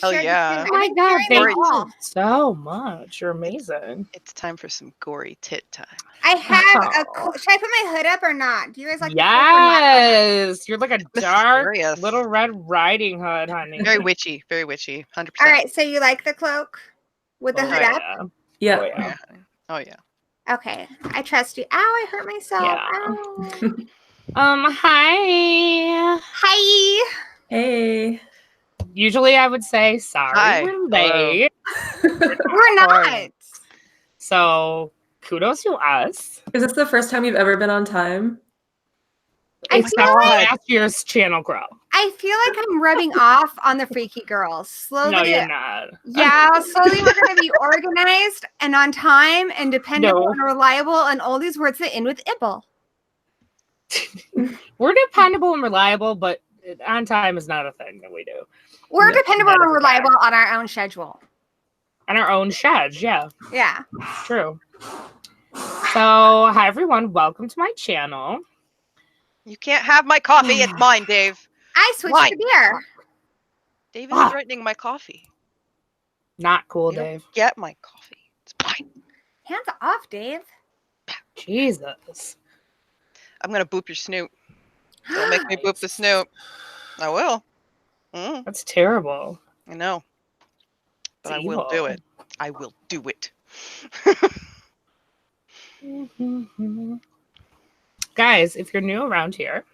Oh yeah. Oh my god, thank Gory. you so much. You're amazing. It's time for some gory tit time. I have a. Should I put my hood up or not? Do you guys like? Yes, you're like a dark Mysterious. little Red Riding Hood, honey. Very witchy. Very witchy. 100%. All right. So you like the cloak with the hood up? Yeah. Oh yeah. Oh yeah. Okay, I trust you. Ow! I hurt myself. Yeah. Ow. Hi. Hi. Hey. Usually I would say sorry Hi. we're late. We're not. So kudos to us. Is this the first time you've ever been on time? It's last year's Channel Grow. I feel like I'm rubbing off on the freaky girls. Slowly. No, you're not. Yeah, slowly we're going to be organized and on time and dependable and reliable and all these words that end with ibble. We're dependable and reliable, but on time is not a thing that we do. We're dependable and reliable on our own schedule. On our own schedule, yeah. Yeah. True. So, hi everyone. Welcome to my channel. You can't have my coffee. It's mine, Dave. I switched to beer. Dave is threatening my coffee. Not cool, Dave. Get my coffee. It's mine. Hands off, Dave. Jesus. I'm going to boop your snoot. Don't make me boop the snoot. I will. That's terrible. I know. But I will do it. I will do it. Guys, if you're new around here,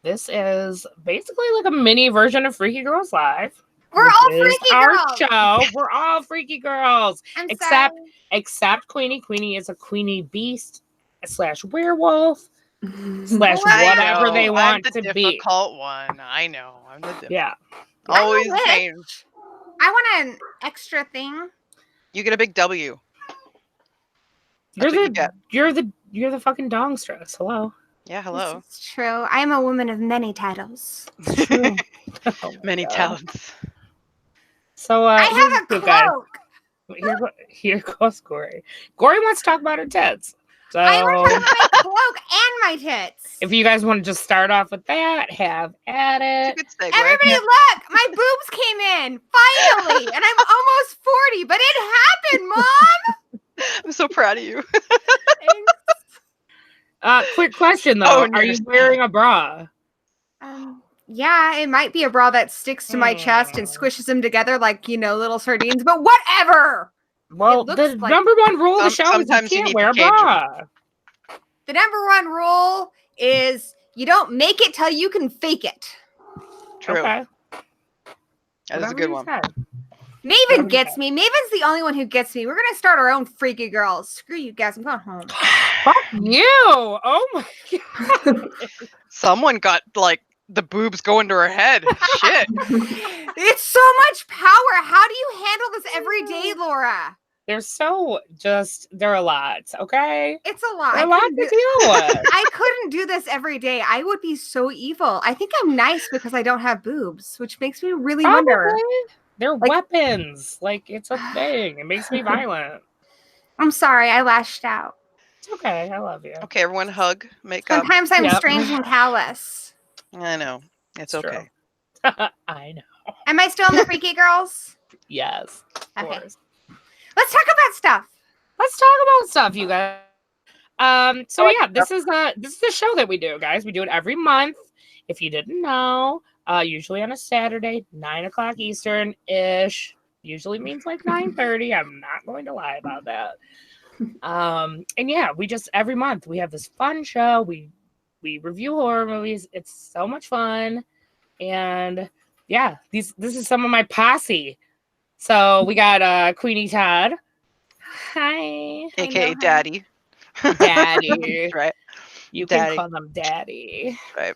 this is basically like a mini version of Freaky Girls Live. We're all freaky our girls. Show. We're all freaky girls. Except Queenie. Queenie is a Queenie beast / werewolf / whatever they want to be. I'm the difficult one. I know. I'm the difficult. Yeah. Always pain. I want an extra thing. You get a big W. You're the fucking dongstress. Hello. Yeah, hello. It's true. I am a woman of many titles. It's true. Many talents. So I have a cloak. Here goes Gory. Gory wants to talk about her tits. So I want to talk about my cloak and my tits. If you guys want to just start off with that, have at it. It's a good segue. Everybody, look! My boobs came in finally, and I'm almost 40, but it happened, Mom. I'm so proud of you. Quick question though: Are you wearing a bra? Yeah, it might be a bra that sticks to my chest and squishes them together like little sardines, but whatever. Well, the number one rule of the show is you can't wear a bra. The number one rule is you don't make it till you can fake it. True. Okay. That is a good one. Maven gets me. Maven's the only one who gets me. We're going to start our own freaky girls. Screw you guys. I'm going home. Fuck you. Oh my God. Someone got the boobs going to her head. Shit. It's so much power. How do you handle this every day, Laura? They're a lot, okay? It's a lot. They're a lot to deal with. I couldn't do this every day. I would be so evil. I think I'm nice because I don't have boobs, which makes me really wonder. They're weapons. It's a thing. It makes me violent. I'm sorry. I lashed out. It's okay. I love you. Okay, everyone hug. Make up. Sometimes I'm strange and callous. I know. It's okay. I know. Am I still in the freaky girls? Yes. Of okay. course. Let's talk about stuff. You guys. This is the show that we do, guys. We do it every month. If you didn't know, usually on a Saturday, 9:00 Eastern ish. Usually means 9:30. I'm not going to lie about that. We just every month we have this fun show. We review horror movies. It's so much fun, and this is some of my posse. So we got Kweeny Todd. Hi. AKA Daddy. Daddy. Right. You can call them Daddy. Right.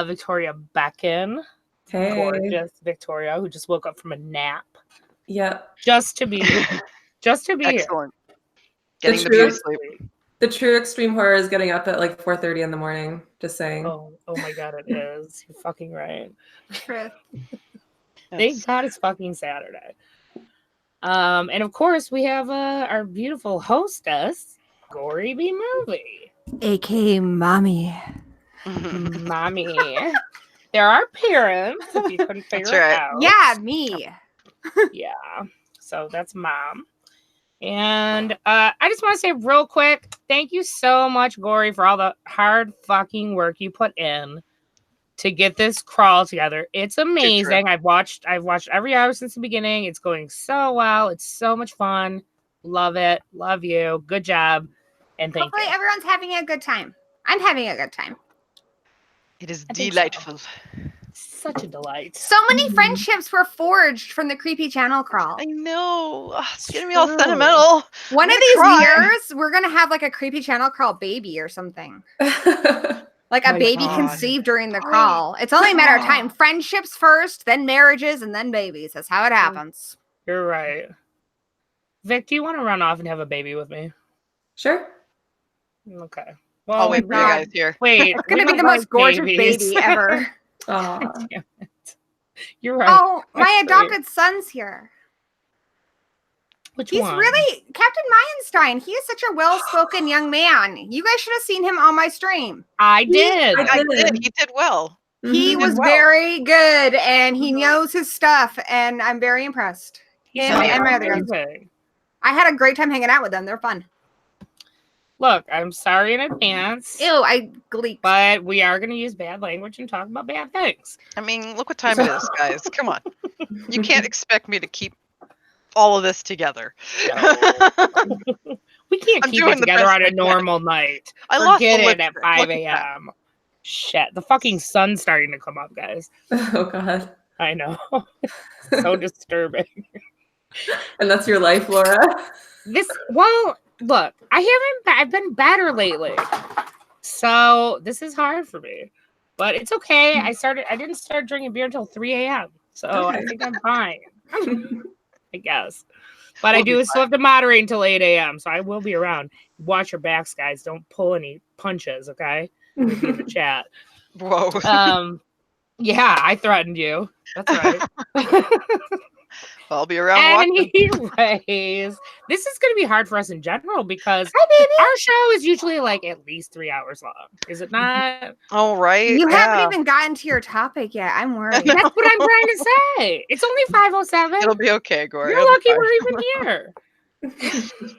Victoria Beckon. Hey. Gorgeous Victoria, who just woke up from a nap. Yeah. Just to be Excellent. Getting the beauty sleep. The true extreme horror is getting up at 4:30 in the morning. Just saying. Oh my God, it is. You're fucking right. Truth. Thank God it's fucking Saturday. And of course we have our beautiful hostess, Gory B Movie. AKA Mommy. Mommy. there are parents, if you couldn't figure right. it out. Yeah, me. Yeah. So that's mom. And I just want to say real quick, thank you so much, Gory, for all the hard fucking work you put in to get this crawl together. It's amazing. I've watched every hour since the beginning. It's going so well. It's so much fun. Love it. Love you. Good job. And thank Hopefully you. everyone's having a good time. I'm having a good time. It is I think delightful. Such a delight. So many friendships were forged from the creepy channel crawl. I know. Ugh, it's getting me True. all sentimental. One I'm of gonna these cry. years, we're gonna have like a creepy channel crawl baby or something. Like a My baby God. conceived during the crawl. It's only a matter of time. Friendships first, then marriages, and then babies. That's how it happens. You're right. Vic, do you want to run off and have a baby with me? Sure. Okay. I'll Well, wait for you God. guys here. wait. It's gonna we be the might most have gorgeous babies. baby ever. Aw. Damn it. You're right. Oh, my That's great. adopted son's here. Which He's one? really Captain Meilenstein. He is such a well-spoken young man. You guys should have seen him on my stream. I did. I I did. He did well. He Mhm. was well. very good, and he Mhm. knows his stuff, and I'm very impressed. He's and so my other guys. amazing. I had a great time hanging out with them. They're fun. Look, I'm sorry in advance, Ew, I gleeked. but we are going to use bad language and talk about bad things. I mean, look what time it is, guys. Come on. You can't expect me to keep all of this together. We can't I'm keep doing it the together best on I a can. normal night. I lost the Forget it lip at trick. 5 Look at that. a.m. Shit, the fucking sun's starting to come up, guys. Oh God. I know. So disturbing. And that's your life, Laura. Well, look, I've been better lately. So this is hard for me. But it's okay. I didn't start drinking beer until 3 a.m. So I Okay. think I'm fine. I guess. But I We'll be do still have to moderate until 8 a.m. So I will be around. Watch your backs, guys. Don't pull any punches, okay? We'll be in the chat. Whoa. Yeah, I threatened you. That's right. I'll be around watching. Anyways, this is going to be hard for us in general because Hi, baby. our show is usually like at least 3 hours long. Is it not? All right. You yeah. haven't even gotten to your topic yet. I'm worried. That's what I'm trying to say. It's only 5:07. It'll be okay, Gory. You're It'll lucky be we're even here.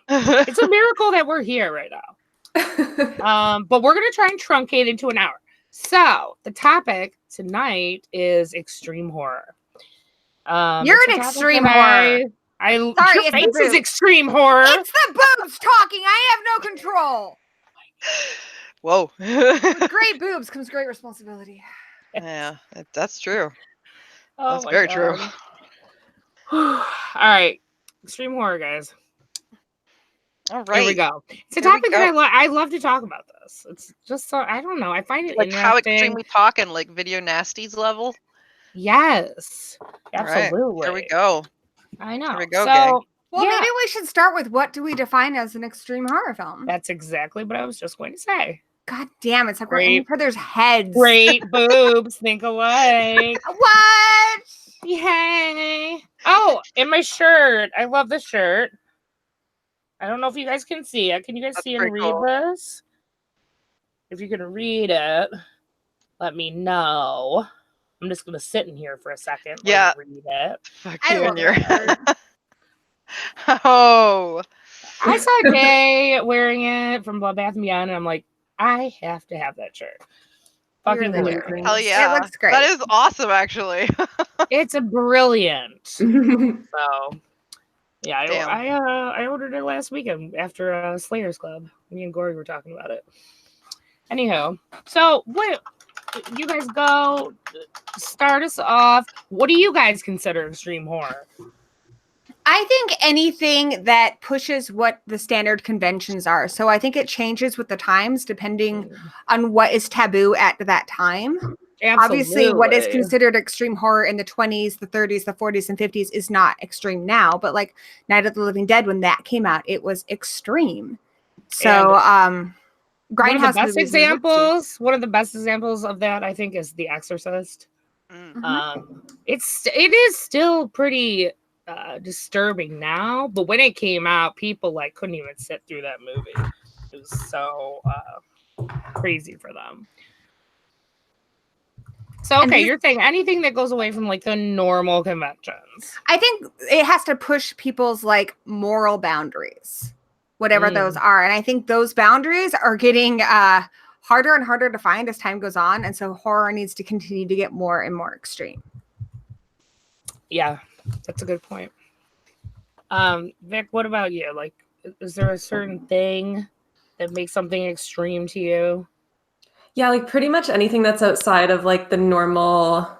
fine. It's a miracle that we're here right now. But we're gonna try and truncate into an hour. So the topic tonight is extreme horror. You're it's an a topic extreme that horror. Sorry, it's your the face is boobs. extreme horror. It's the boobs talking. I have no control. Whoa. With great boobs comes great responsibility. Yeah, that's true. Oh That's my very true. God. All right, extreme horror, guys. All right. Here we go. It's a Here we topic that I love to talk about. This. It's just so I don't know. I find it Like how interesting. extreme we talking? Like video nasties level? Yes, All right, absolutely. here we go. I know. Here we go, so, gang. Well, yeah, maybe we should start with what do we define as an extreme horror film? that's exactly what I was just going to say. God damn, it's like we're aiming Great. for their heads. Great boobs, think alike. What? Yay! Oh, and my shirt. I love the shirt. I don't know if you guys can see it. Can you guys That's see and pretty read cool. this? If you can read it, let me know. I'm just gonna sit in here for a second. while Yeah. you read it. Fuck I you love and your. that Oh. I saw Jay wearing it from Bloodbath and Beyond, and I'm like, I have to have that shirt. Fucking You're the hilarious. queen. Hell yeah. It looks great. That is awesome, actually. It's a brilliant. So yeah, Damn. I ordered it last weekend after Slayers Club. Me and Gory were talking about it. Anyhow, so what you guys go start us off. What do you guys consider extreme horror? I think anything that pushes what the standard conventions are. So I think it changes with the times depending on what is taboo at that time. Obviously, what is Absolutely. considered extreme horror in the 20s, the 30s, the 40s, and 50s is not extreme now. But like Night of the Living Dead, when that came out, it was extreme. So, Grindhouse movies one of the best examples of that, I think, is The Exorcist. Mm. It is still pretty disturbing now, but when it came out, people like couldn't even sit through that movie. It was so crazy for them. So And okay, these- you're saying anything that goes away from like the normal conventions. I think it has to push people's like moral boundaries, whatever those are. And I think those boundaries are getting harder and harder to find as time goes on. And so horror needs to continue to get more and more extreme. Yeah, that's a good point. Vic, what about you? Like, is there a certain thing that makes something extreme to you? Yeah, like pretty much anything that's outside of like the normal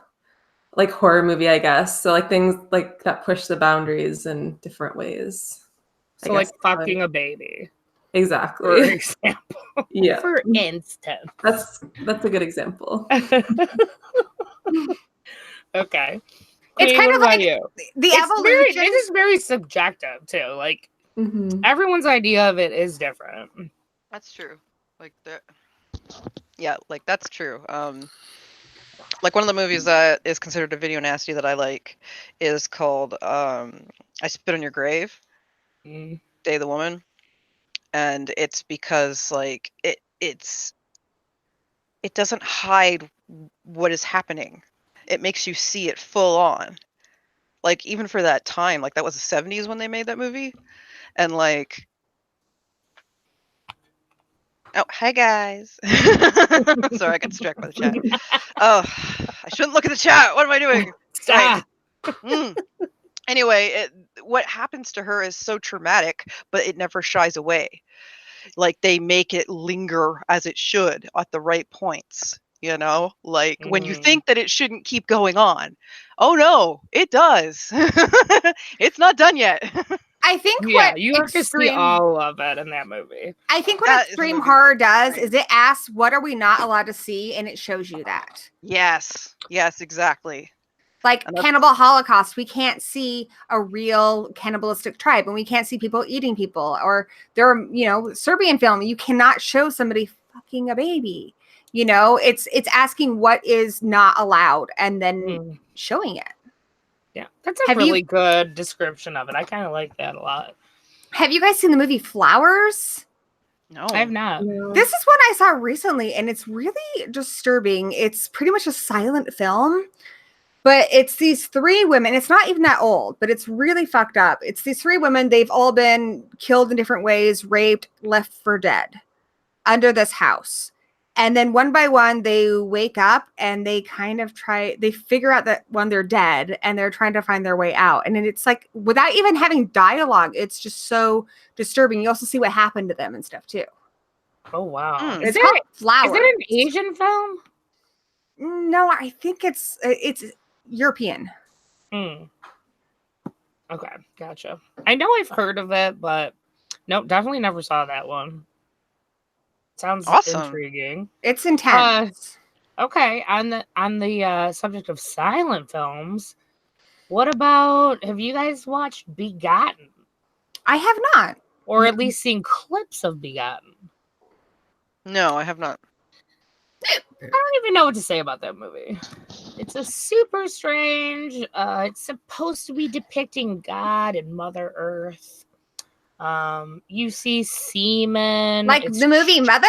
like horror movie, I guess. So like things like that push the boundaries in different ways. So like fucking a baby, for Exactly. example. Yeah. For instance. That's a good example. Okay. It's Queenie, kind what of about like you? the This evolution. is very subjective too. Like Mhm. everyone's idea of it is different. That's true. Like the yeah, like that's true. Like one of the movies that is considered a video nasty that I like is called I Spit on Your Grave, Mm. Day of the Woman. And it's because like it doesn't hide what is happening. It makes you see it full on. Like even for that time, like that was the 70s when they made that movie. And like oh, hi guys. Sorry, I got distracted by the chat. Oh, I shouldn't look at the chat. What am I doing? Stop. Anyway, what happens to her is so traumatic, but it never shies away. Like they make it linger as it should at the right points. You know, like when you think that it shouldn't keep going on, oh no, it does. It's not done yet. I think Yeah, what you have to see all of it in that movie. I think what That is a extreme movie horror that's does is it asks, what are we not allowed to see? And it shows you that. Yes, exactly. Like And that's- Cannibal Holocaust, we can't see a real cannibalistic tribe, and we can't see people eating people. Or there are, Serbian film, you cannot show somebody fucking a baby. It's asking what is not allowed and then showing it. Yeah, that's a really good description of it. I kind of like that a lot. Have you guys seen the movie Flowers? No, I have not. This is one I saw recently, and it's really disturbing. It's pretty much a silent film. But it's these three women. It's not even that old, but it's really fucked up. It's these three women. They've all been killed in different ways, raped, left for dead under this house. And then one by one, they wake up and they kind of they figure out that when they're dead and they're trying to find their way out. And then it's like, without even having dialogue, it's just so disturbing. You also see what happened to them and stuff too. Oh, wow. It's called Flowers. Is it an Asian film? No, I think it's European. Okay, gotcha. I know I've heard of it, but no, definitely never saw that one. Sounds awesome. Intriguing. It's intense. Okay, on the subject of silent films, what about, have you guys watched Begotten? I have not. Or at least seen clips of Begotten? No, I have not. I don't even know what to say about that movie. It's a super strange. It's supposed to be depicting God and Mother Earth. You see semen. Like the movie Mother?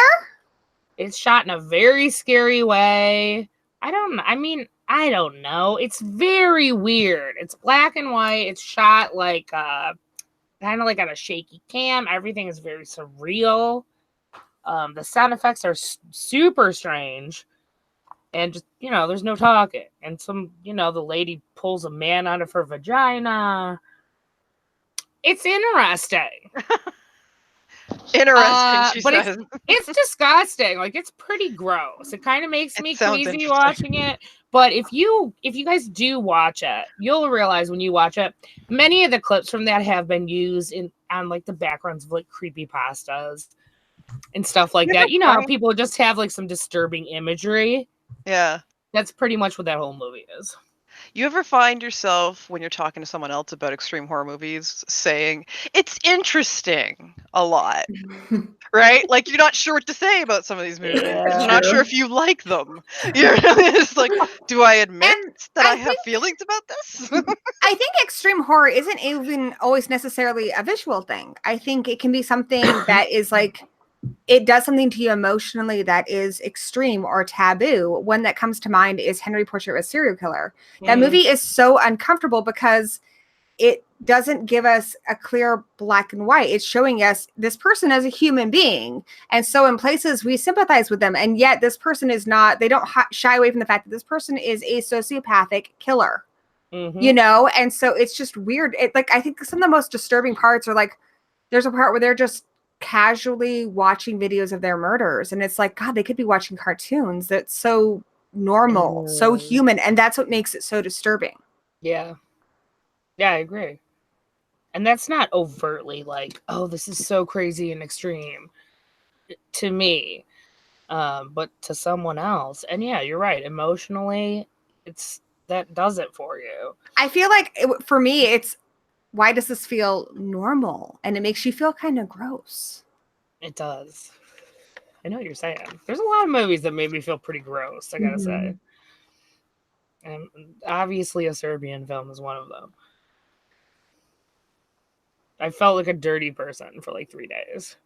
It's shot in a very scary way. I don't know. It's very weird. It's black and white. It's shot like kind of like on a shaky cam. Everything is very surreal. The sound effects are super strange. And just, there's no talking. And the lady pulls a man out of her vagina. It's interesting. Interesting, she but says. It's disgusting. Like, it's pretty gross. It kind of makes me sounds queasy interesting. watching it. But if you guys do watch it, you'll realize when you watch it, many of the clips from that have been used on like the backgrounds of like creepypastas and stuff like that. You know how people just have like some disturbing imagery? Yeah. That's pretty much what that whole movie is. You ever find yourself, when you're talking to someone else about extreme horror movies, saying, it's interesting a lot, right? Like, you're not sure what to say about some of these movies. Yeah. You're not sure if you like them. You're just like, do I admit that I have feelings about this? I think extreme horror isn't even always necessarily a visual thing. I think it can be something that is like it does something to you emotionally that is extreme or taboo. One that comes to mind is Henry Portrait of a Serial Killer. That movie is so uncomfortable because it doesn't give us a clear black and white. It's showing us this person as a human being. And so in places we sympathize with them. And yet this person is not, they don't shy away from the fact that this person is a sociopathic killer, you know? And so it's just weird. Like, I think some of the most disturbing parts are like, there's a part where they're just casually watching videos of their murders. And it's like, God, they could be watching cartoons. That's so normal, so human. And that's what makes it so disturbing. Yeah. Yeah, I agree. And that's not overtly like, oh, this is so crazy and extreme to me, but to someone else. And yeah, you're right. Emotionally, that does it for you. I feel like for me, it's why does this feel normal? And it makes you feel kind of gross. It does. I know what you're saying. There's a lot of movies that made me feel pretty gross, I gotta say. And obviously a Serbian film is one of them. I felt like a dirty person for like 3 days.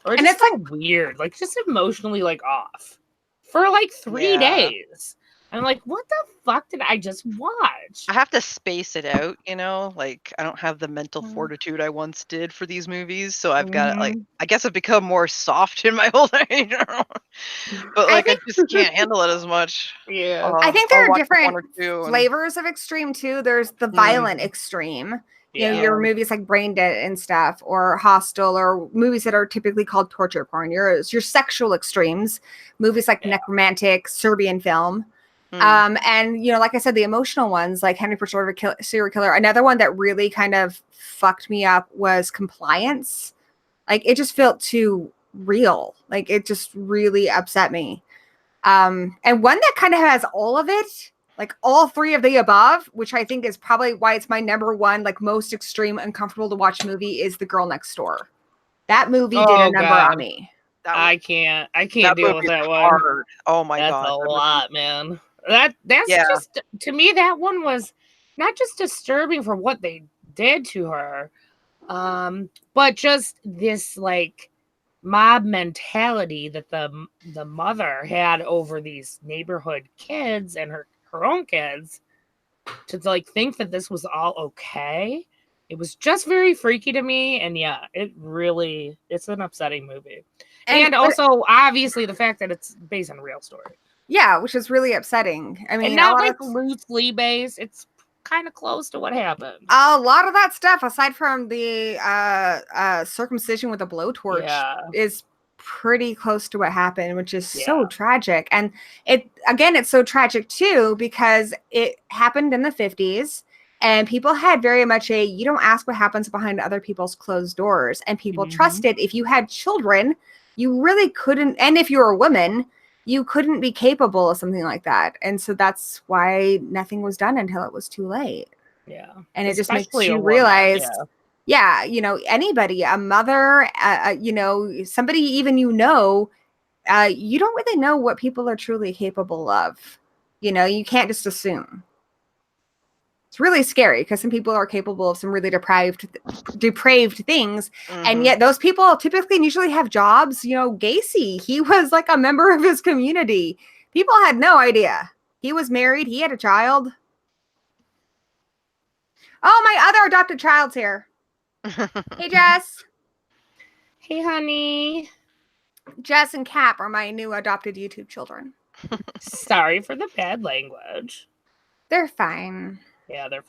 Or just it's like weird, like just emotionally like off for like 3 days. I'm like, what the fuck did I just watch? I have to space it out, you know? Like, I don't have the mental fortitude I once did for these movies, so I've got, like, I guess I've become more soft in my old age. But, like, I just can't handle it as much. Yeah. I think there are different flavors of extreme, too. There's the violent extreme. You know, your movies like Brain Dead and stuff, or Hostel, or movies that are typically called torture porn. Your sexual extremes, movies like Necromantic, Serbian film. And, you know, like I said, the emotional ones, like Henry Portrait of a Serial Killer. Another one that really kind of fucked me up was Compliance. Like, it just felt too real. Like, it just really upset me. And one that kind of has all of it, like all three of the above, which I think is probably why it's my number one, like most extreme, uncomfortable to watch movie, is The Girl Next Door. That movie did a number on me. I can't deal with that one. Hard. Oh my God. That's a lot, man. That's just, to me, that one was not just disturbing for what they did to her, but just this like mob mentality that the mother had over these neighborhood kids and her own kids, to like think that this was all okay. It was just very freaky to me, and yeah, it's an upsetting movie. And also, obviously, the fact that it's based on a real story. Yeah, which is really upsetting. I mean, and not like loosely based. It's kind of close to what happened. A lot of that stuff, aside from the circumcision with a blowtorch, is pretty close to what happened, which is so tragic. And it's so tragic too because it happened in the 50s. And people had very much you don't ask what happens behind other people's closed doors. And people trusted if you had children, you really couldn't. And if you're a woman, you couldn't be capable of something like that. And so that's why nothing was done until it was too late. Yeah. And it just makes you realize, you know, anybody, a mother, you know, somebody even you don't really know what people are truly capable of. You know, you can't just assume. It's really scary because some people are capable of some really depraved things. And yet those people typically and usually have jobs. You know, Gacy, he was like a member of his community. People had no idea. He was married. He had a child. Oh, my other adopted child's here. Hey, Jess. Hey, honey. Jess and Cap are my new adopted YouTube children. Sorry for the bad language. They're fine. Yeah, they're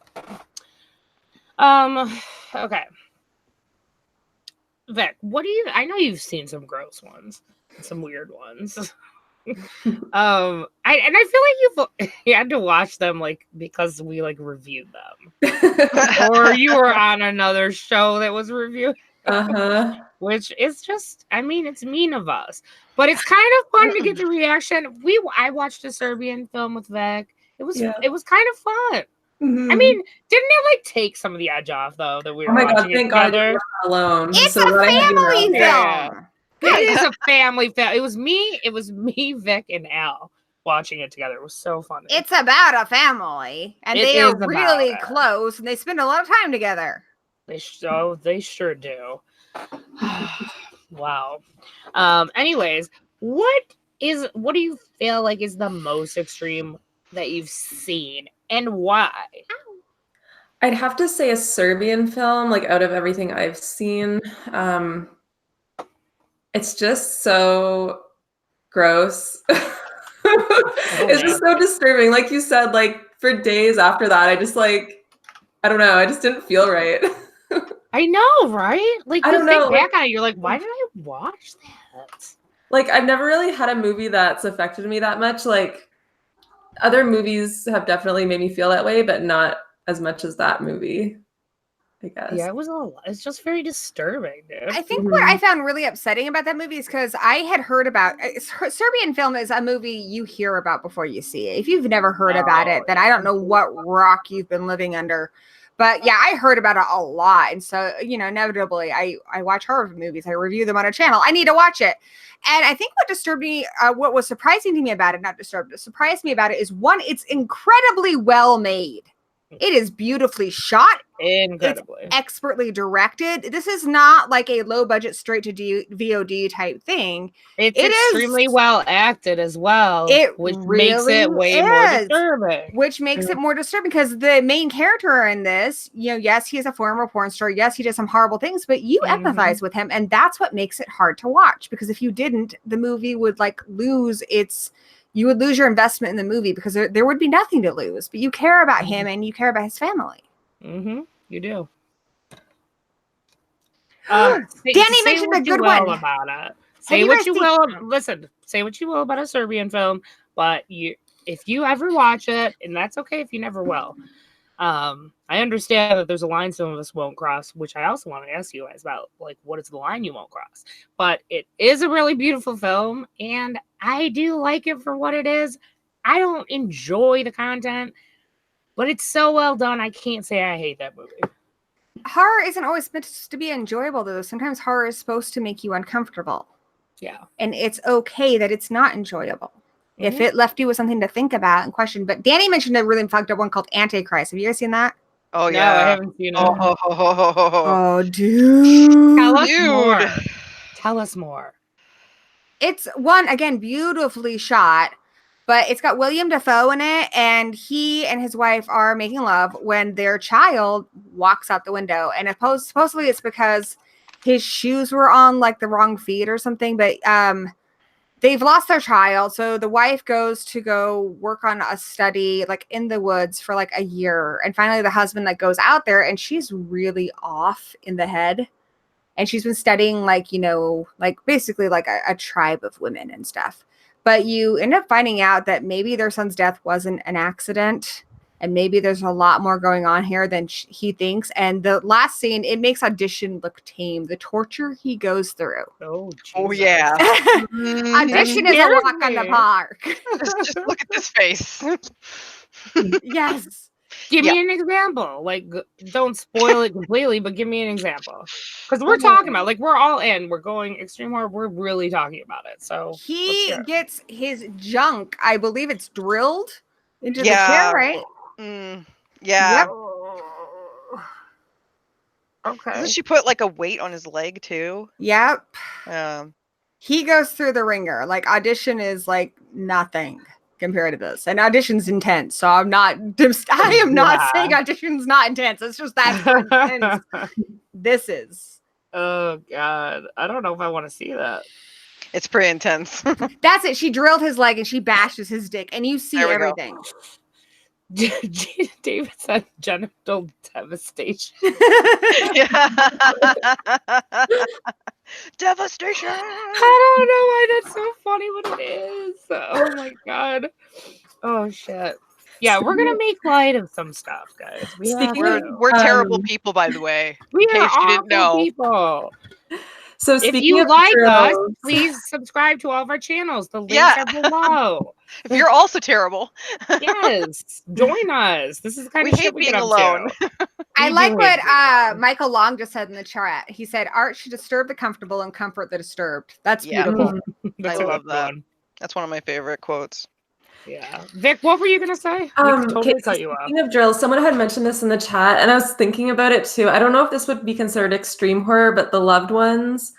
fine. Okay. Vic, I know you've seen some gross ones, some weird ones. I feel like you had to watch them like because we like reviewed them. Or you were on another show that was reviewed. Which is just, I mean, it's mean of us. But it's kind of fun to get the reaction. I watched a Serbian film with Vic. It was kind of fun. I mean, didn't it like take some of the edge off though that we were watching it together? God, alone. It's a family film. Yeah. It is a family film. It was me, Vic, and Al watching it together. It was so funny. It's about a family, and they are really close, and they spend a lot of time together. They sure do. Wow. Anyways, what do you feel like is the most extreme that you've seen, and why? I'd have to say a Serbian film, like out of everything I've seen. It's just so gross. It's just so disturbing. Like you said, like for days after that, I just like, I don't know, I just didn't feel right. I know, right? Like I you don't think know, back on it, you're like, why did I watch that? Like I've never really had a movie that's affected me that much. Like other movies have definitely made me feel that way, but not as much as that movie, I guess. Yeah, it's just very disturbing, dude. I think what I found really upsetting about that movie is because I had heard about Serbian film is a movie you hear about before you see it. If you've never heard about it, then I don't know what rock you've been living under. But yeah, I heard about it a lot. And so, inevitably I watch horror movies. I review them on a channel. I need to watch it. And I think what disturbed me, what was surprising to me about it, surprised me about it is one, it's incredibly well made. It is beautifully shot. Incredibly. It's expertly directed. This is not like a low budget straight to VOD type thing. It's extremely well acted as well, which makes it way more disturbing. Which makes it more disturbing because the main character in this, yes, he's a former porn star. Yes, he did some horrible things, but you empathize with him, and that's what makes it hard to watch. Because if you didn't, the movie would lose its. You would lose your investment in the movie because there would be nothing to lose. But you care about him and you care about his family. Mm-hmm. You do. Danny mentioned a good one about it. Say what you will. Listen, say what you will about a Serbian film, but if you ever watch it, and that's okay if you never will. I understand that there's a line some of us won't cross, which I also want to ask you guys about, like, what is the line you won't cross? But it is a really beautiful film, and I do like it for what it is. I don't enjoy the content, but it's so well done. I can't say I hate that movie. Horror isn't always meant to be enjoyable, though. Sometimes horror is supposed to make you uncomfortable. Yeah. And it's okay that it's not enjoyable. If it left you with something to think about and question. But Danny mentioned a really fucked up one called Antichrist. Have you guys seen that? Oh, no, yeah. I haven't seen it. Oh, dude. Tell us more. It's one, again, beautifully shot, but it's got William Dafoe in it, and he and his wife are making love when their child walks out the window. And supposedly it's because his shoes were on like the wrong feet or something, but they've lost their child. So the wife goes to go work on a study like in the woods for like a year. And finally the husband like goes out there, and she's really off in the head. And she's been studying like, basically like a tribe of women and stuff. But you end up finding out that maybe their son's death wasn't an accident. And maybe there's a lot more going on here than he thinks. And the last scene, it makes Audition look tame. The torture he goes through. Oh yeah. Audition is a walk on the park. Just look at this face. Yes. Give me an example. Like, don't spoil it completely, but give me an example. Because we're talking about, like, we're all in. We're going extreme horror. We're really talking about it. So he gets his junk. I believe it's drilled into the chair, right? Yeah. Yep. Okay. Doesn't she put like a weight on his leg too? Yep. Um. He goes through the ringer. Like Audition is like nothing compared to this, and Audition's intense. So I am not saying Audition's not intense. It's just that's how intense this is. Oh God, I don't know if I want to see that. It's pretty intense. That's it. She drilled his leg and she bashes his dick, and you see everything. David said genital devastation. Devastation. I don't know why that's so funny, but it is. Oh my God. Oh shit. Yeah, we're gonna make light of some stuff, guys. We're terrible people, by the way. We in case are you didn't know. People. So if you like us, please subscribe to all of our channels. The links are below. If you're also terrible, yes, join us. This is the kind of shit we being alone. I like what Michael Long just said in the chat. He said, "Art should disturb the comfortable and comfort the disturbed." That's beautiful. I love that. That's one of my favorite quotes. Yeah, Vic, what were you gonna say? Totally cut you off. Speaking of drills, someone had mentioned this in the chat, and I was thinking about it too. I don't know if this would be considered extreme horror, but The Loved Ones.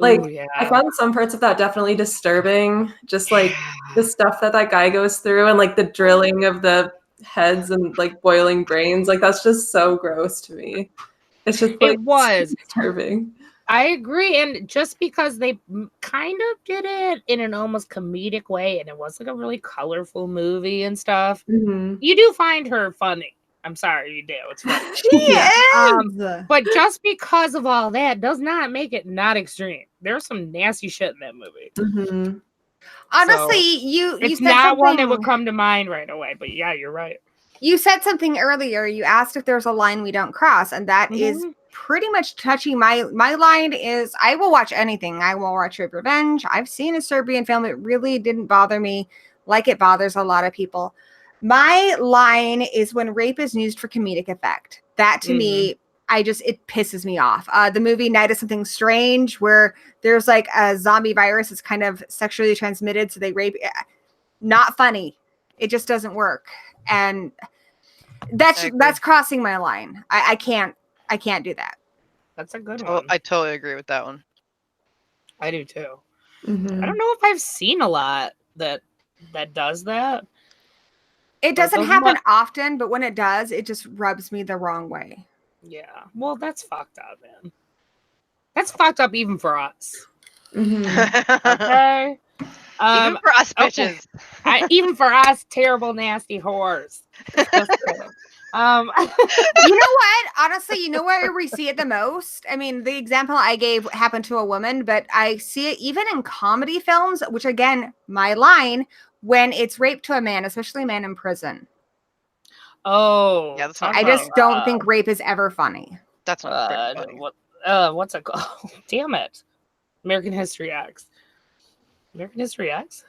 Like, Ooh, yeah. I found some parts of that definitely disturbing. Just like the stuff that guy goes through, and like the drilling of the heads and like boiling brains. Like, that's just so gross to me. It's just like It was disturbing. I agree, and just because they kind of did it in an almost comedic way, and it was like a really colorful movie and stuff, Mm-hmm. you do find her funny. I'm sorry, you do. It's funny. She is. But just because of all that does not make it not extreme. There's some nasty shit in that movie. Mm-hmm. Honestly, So, you it's said not one that something- would come to mind right away. But yeah, you're right. You said something earlier. You asked if there's a line we don't cross, and that is Mhm. pretty much touching my line is I will watch anything. I will watch Rape Revenge. I've seen a Serbian film. It really didn't bother me like it bothers a lot of people. My line is when rape is used for comedic effect. That to me, it pisses me off. The movie Night of Something Strange, where there's like a zombie virus that's kind of sexually transmitted, so they rape. Not funny. It just doesn't work. And that's crossing my line. I can't do that. That's a good one. I totally agree with that one. I do too. Mm-hmm. I don't know if I've seen a lot that does that. It But doesn't those happen often, but when it does, it just rubs me the wrong way. Yeah. Well, that's fucked up, man. That's fucked up even for us. Mm-hmm. Okay. Even for us okay. bitches. Even for us terrible, nasty whores. Just kidding. You know what? Honestly, you know where we see it the most? I mean, the example I gave happened to a woman, but I see it even in comedy films, which again, my line, when it's rape to a man, especially a man in prison. Oh. Yeah, that's not I funny. just don't think rape is ever funny. That's not very funny. What's it called? Damn it. American History X. American History X?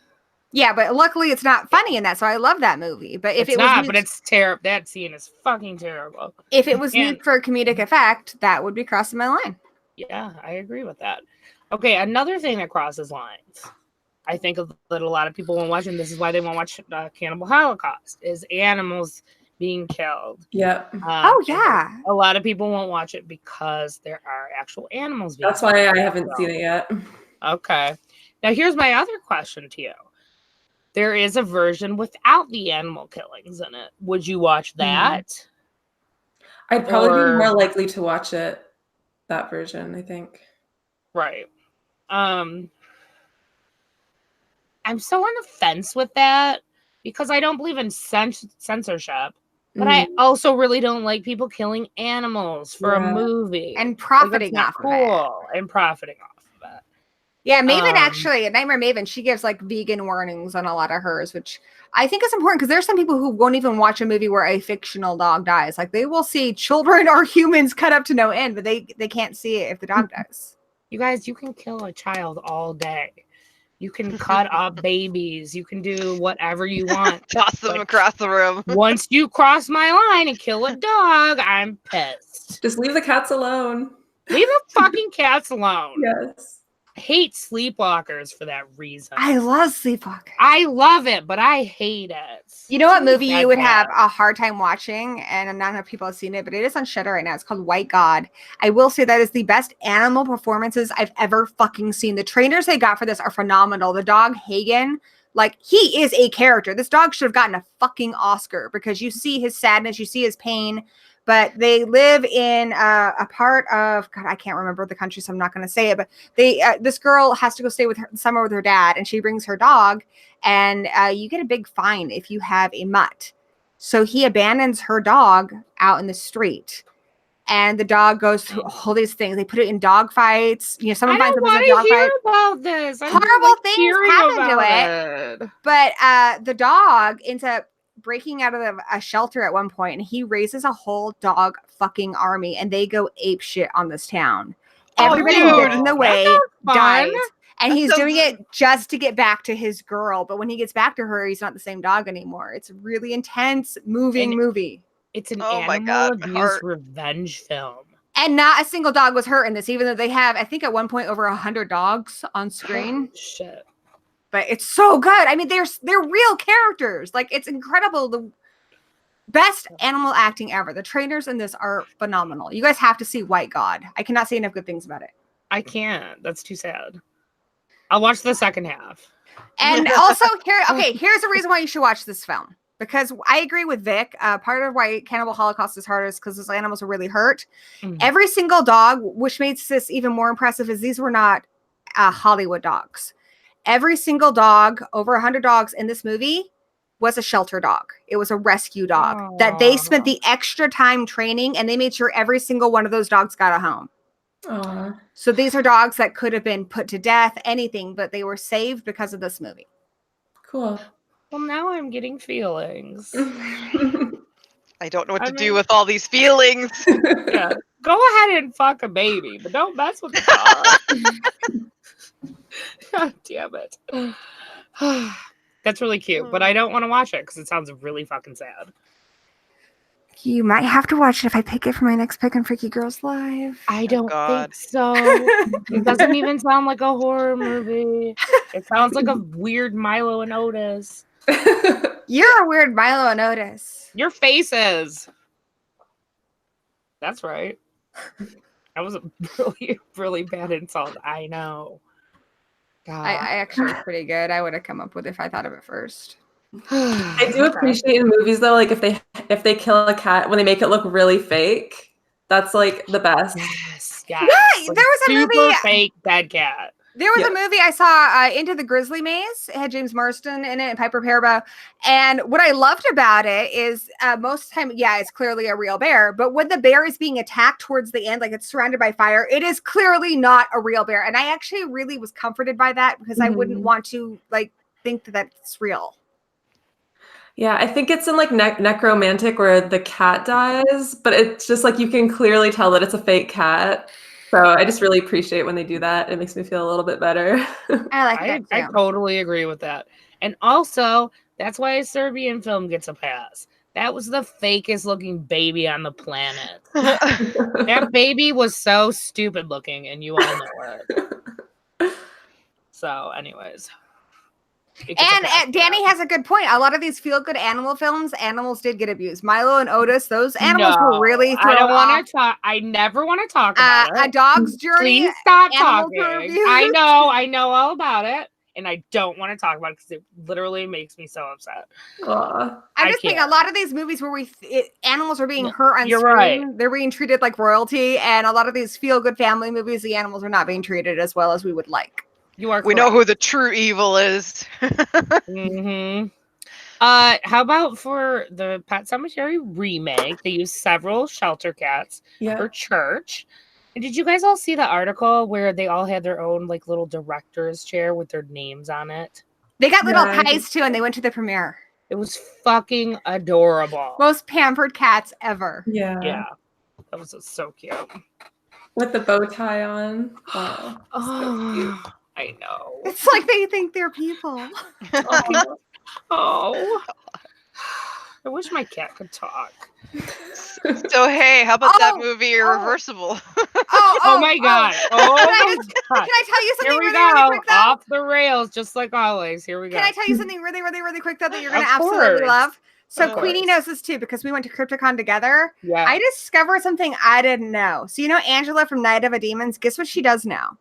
Yeah, but luckily it's not funny in that, so I love that movie. But if It's it was not, used, but it's terrible. That scene is fucking terrible. if it was used for comedic effect, that would be crossing my line. Yeah, I agree with that. Okay, another thing that crosses lines, I think that a lot of people won't watch, and this is why they won't watch Cannibal Holocaust, is animals being killed. Yeah. Oh yeah. A lot of people won't watch it because there are actual animals being That's killed. why I haven't seen it yet. Okay. Now here's my other question to you. There is a version without the animal killings in it. Would you watch that? I'd probably be more likely to watch it, that version, I think. Right. I'm so on the fence with that because I don't believe in censorship, but I also really don't like people killing animals for a movie and profiting off of it. And profiting off of it. Yeah, Maven actually, Nightmare Maven, she gives like vegan warnings on a lot of hers, which I think is important because there's some people who won't even watch a movie where a fictional dog dies. Like they will see children or humans cut up to no end, but they can't see it if the dog dies. You guys, you can kill a child all day. You can cut up babies. You can do whatever you want. Toss them across the room. Once you cross my line and kill a dog, I'm pissed. Just leave the cats alone. Leave the fucking cats alone. Yes. I hate sleepwalkers for that reason. I love Sleepwalker. I love it, but I hate it. You know what movie you would have a hard time watching, and not enough people have seen it, but it is on Shudder right now. It's called White God. I will say that is the best animal performances I've ever fucking seen. The trainers they got for this are phenomenal. The dog Hagen, like he is a character. This dog should have gotten a fucking Oscar because you see his sadness, you see his pain. But they live in a part of God. I can't remember the country, so I'm not going to say it. But this girl has to go stay with her summer with her dad, and she brings her dog. And you get a big fine if you have a mutt. So he abandons her dog out in the street, and the dog goes through all these things. They put it in dog fights. You know, someone finds them in a dog fight. About this. Horrible things happen to it. But the dog ends up breaking out of a shelter at one point, and he raises a whole dog fucking army, and they go ape shit on this town. Everybody who gets in the way dies, and he's doing it just to get back to his girl. But when he gets back to her, he's not the same dog anymore. It's a really intense, moving movie. It's an animal abuse revenge film. And not a single dog was hurt in this, even though they have, I think at one point, over 100 dogs on screen. Shit. But it's so good. I mean, they're real characters. Like, it's incredible. The best animal acting ever. The trainers in this are phenomenal. You guys have to see White God. I cannot say enough good things about it. I can't. That's too sad. I'll watch the second half. And also, here's the reason why you should watch this film. Because I agree with Vic. Part of why Cannibal Holocaust is hard is because those animals are really hurt. Every single dog, which makes this even more impressive, is these were not Hollywood dogs. Every single dog, over 100 dogs in this movie, was a shelter dog. It was a rescue dog that they spent the extra time training, and they made sure every single one of those dogs got a home. Aww. So these are dogs that could have been put to death, anything, but they were saved because of this movie. Cool. Well, now I'm getting feelings. I don't know what to do with all these feelings. Yeah. Go ahead and fuck a baby, but don't mess with the dog. God damn it. That's really cute, but I don't want to watch it because it sounds really fucking sad. You might have to watch it if I pick it for my next pick on Freaky Girls Live. I don't think so. It doesn't even sound like a horror movie. It sounds like a weird Milo and Otis. You're a weird Milo and Otis. Your faces. That's right. That was a really, really bad insult. I know. God. I actually was pretty good. I would have come up with it if I thought of it first. I do appreciate in movies though, like if they kill a cat when they make it look really fake, that's like the best. Yes. Yeah, there was a super movie. Fake dead cat. There was a movie I saw, Into the Grizzly Maze. It had James Marsden in it and Piper Perabo. And what I loved about it is most of the time, yeah, it's clearly a real bear. But when the bear is being attacked towards the end, like it's surrounded by fire, it is clearly not a real bear. And I actually really was comforted by that because I wouldn't want to like think that that's real. Yeah, I think it's in like Necromantic where the cat dies, but it's just like you can clearly tell that it's a fake cat. So I just really appreciate when they do that. It makes me feel a little bit better. I like that too. I totally agree with that. And also, that's why a Serbian film gets a pass. That was the fakest looking baby on the planet. That baby was so stupid looking, and you all know it. So, anyways. And Danny has a good point. A lot of these feel-good animal films, animals did get abused. Milo and Otis, those animals were really thrown I don't want off. to talk. I never want to talk about it. A Dog's Journey. Please stop animals talking. were abused. I know all about it, and I don't want to talk about it because it literally makes me so upset. I just think a lot of these movies where animals are being hurt on You're screen, right. they're being treated like royalty, and a lot of these feel-good family movies, the animals are not being treated as well as we would like. You are. We know who the true evil is. How about for the Pet Sematary remake? They used several shelter cats for church. And did you guys all see the article where they all had their own like little director's chair with their names on it? They got little ties too, and they went to the premiere. It was fucking adorable. Most pampered cats ever. Yeah. That was so cute. With the bow tie on. Oh, so cute. I know. It's like they think they're people. Oh. I wish my cat could talk. So hey, how about that movie Irreversible? Oh my god. Oh my god. Can I tell you something Here we really, go. really quick though? Off the rails, just like always. Here we go. Can I tell you something really, really, really quick though that you're gonna Of absolutely course. love? So Of Queenie course. knows this too because we went to Crypticon together. Yeah. I discovered something I didn't know. So you know Angela from Night of a Demons? Guess what she does now?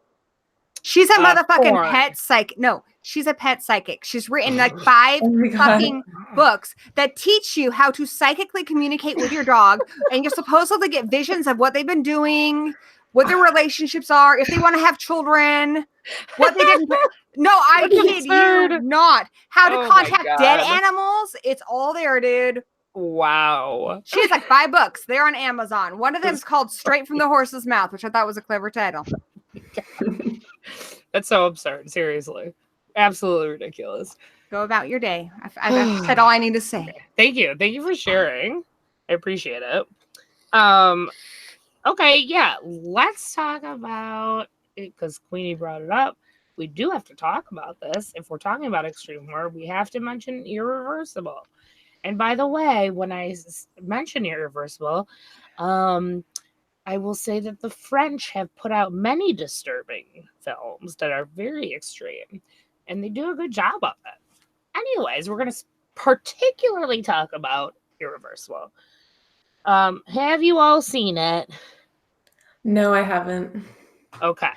She's a motherfucking porn. pet psychic. No, she's a pet psychic. She's written like 5 my God. fucking books that teach you how to psychically communicate with your dog. And you're supposedly get visions of what they've been doing, what their relationships are, if they want to have children, what they didn't. No, I kid you not. How to Oh my contact dead God. animals. It's all there, dude. Wow. She has like 5 books. They're on Amazon. One of them is called Straight from the Horse's Mouth, which I thought was a clever title. That's so absurd. Seriously. Absolutely ridiculous. Go about your day. I've said all I need to say. Thank you. Thank you for sharing. I appreciate it. Okay, yeah. Let's talk about it because Queenie brought it up. We do have to talk about this. If we're talking about extreme horror, we have to mention Irreversible. And by the way, when I mention Irreversible, I will say that the French have put out many disturbing films that are very extreme, and they do a good job of it. Anyways, we're going to particularly talk about Irreversible. Have you all seen it? No, I haven't. Okay.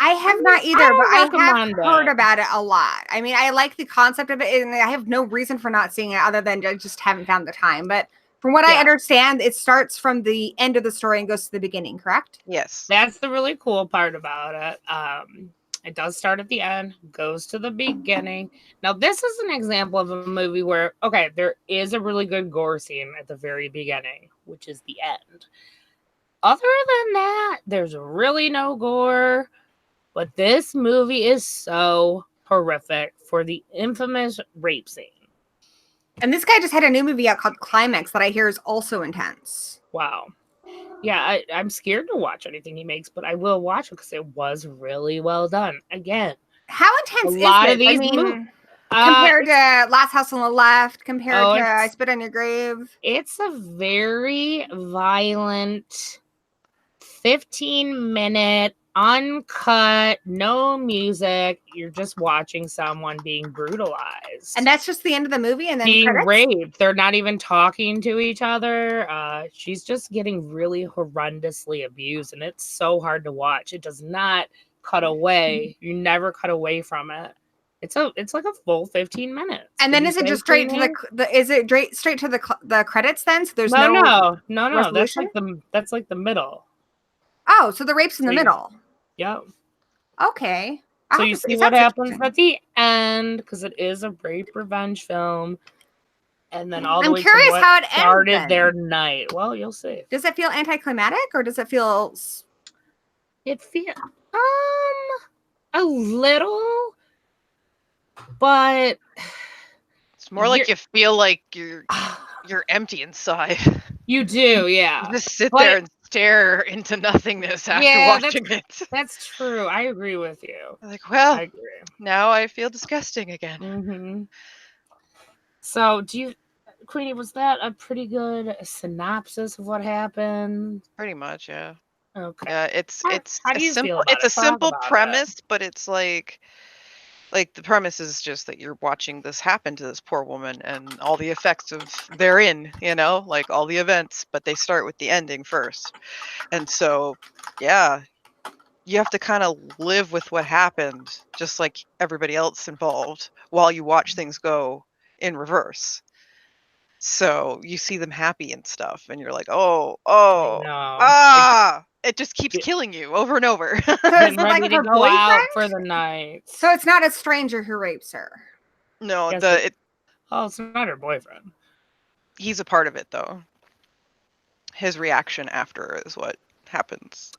I have not either, but I have recommend heard it. about it a lot. I mean, I like the concept of it, and I have no reason for not seeing it other than I just haven't found the time. But from what I Yeah. understand, it starts from the end of the story and goes to the beginning, correct? Yes. That's the really cool part about it. It does start at the end, goes to the beginning. Now, this is an example of a movie where, okay, there is a really good gore scene at the very beginning, which is the end. Other than that, there's really no gore. But this movie is so horrific for the infamous rape scene. And this guy just had a new movie out called Climax that I hear is also intense. Wow. Yeah, I'm scared to watch anything he makes, but I will watch it because it was really well done. Again, How intense a lot is of this? I these mean, compared to Last House on the Left, compared to I Spit on Your Grave. It's a very violent 15-minute, uncut, no music. You're just watching someone being brutalized. And that's just the end of the movie and then being credits? raped. They're not even talking to each other. She's just getting really horrendously abused, and it's so hard to watch. It does not cut away. You never cut away from it. It's like a full 15 minutes. And then is it just straight to straight to the credits then? So there's no. resolution? That's like the middle. Oh, so the rape's in the middle. Yep. Okay. So you see what happens at the end, because it is a rape revenge film, and then all the way to what how it started ends, their night. Well, you'll see. Does it feel anticlimactic, or does it feel? It feels a little, but it's more like you feel like you're empty inside. You do, yeah. You just sit there and stare into nothingness after watching it. That's true. I agree with you. Like, well, I agree. Now I feel disgusting again. Mm-hmm. So, Queenie, was that a pretty good synopsis of what happened? Pretty much, yeah. Okay. Yeah, it's how do you feel about it's a simple about premise, but it's like the premise is just that you're watching this happen to this poor woman and all the effects of therein, like all the events, but they start with the ending first. And so, yeah, you have to kind of live with what happened, just like everybody else involved, while you watch things go in reverse. So you see them happy and stuff, and you're like, it just keeps killing you over and over. So it's like her go out boyfriend for the night. So it's not a stranger who rapes her. No, it's not her boyfriend. He's a part of it, though. His reaction after is what happens.